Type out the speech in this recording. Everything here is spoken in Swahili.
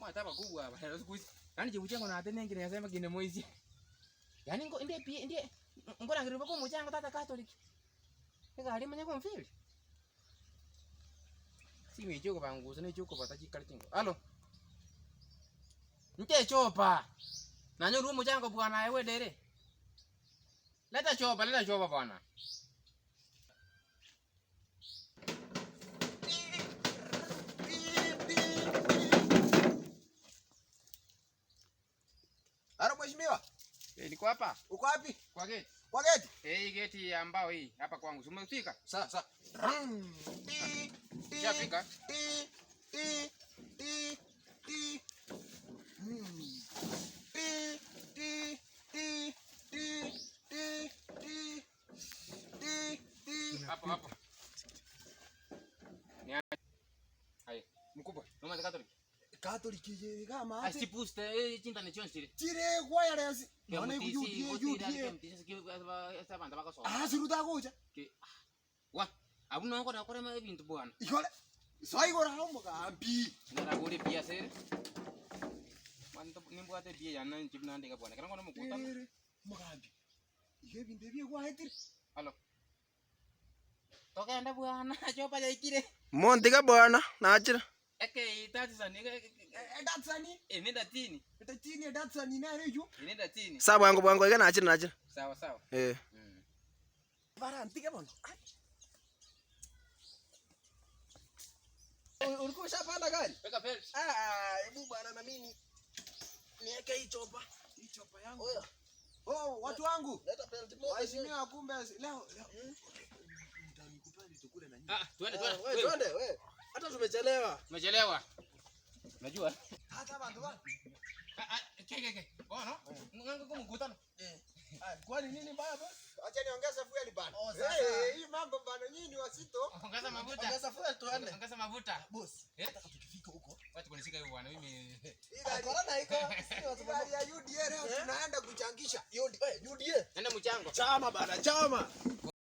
Mwata bakubwa hapa. Siku hizi. Yaani chibuchengo na atene ngine yasema kine moizi. Yaani ngo ndiye ngona ngiripo ko muchango tata Catholic. Eka ali manya konfili. Si michuko bangu, sine chuko batachi kalitingo. Alo. Nte chopa. Nanyo rumu chango bwana ewe dere. Leta chopa bwana. Haro mheshimiwa. Niko hapa. Uko wapi? Kwa gate. Kwa gate? Hii gate ya mbao hii hapa kwangu. Umefika? Sasa. Shafika? Hapo. Ni hai. Mkubwa. Noma Catholic. Catholic je kama ati. Asipuste chinta ni chonstire. Chire wireless. Naona Yudie. Ah, siruta kuja. Wa, abuna ngoko nakora ma ebintu bwana. Ikole. Sai gora hawo kambi. Nara gure pia sere. Manto nimbo ate pia yana nchibna ndika bwana. Kana ngona mukuta. Mukambi. Ihe binde bie kwa hetiri. Halo. Toka enda bwana, chopa ya ikire. Montika bwana, naachira. Eke itati sani. Datsani. Nenda tini. Tini datsani na reju. Nenda tini. Sawa bwangu ika naachira. Sawa. Bara ntika bwana. Ulikuwa ushapanda gari? Weka belt. Hebu bwana na mimi niweke hii chopa. Hii chopa yangu. Oh, watu wangu. Leta belt moja. Waheshimiwa kumbe leo. Mtanikupali tukule na nyinyi. Twende. Wewe. Hata tumechelewa. Unajua? Hata bantu bwana. Keke. Bwana, nganga kumkutano. Kwani nini mbaya bwana? Acha niongeze fueli bana. Hii mambo bana nyinyi wasito. Ongeza mafuta. Ongeza fueli tuende. Ongeza mafuta. Boss. Hata tukifika huko. Wacha kunishika hiyo bwana mimi. Corona iko. Gari ya UDA leo tunaenda kuchangisha. UDA. Nenda mchango. Chama bana, chama.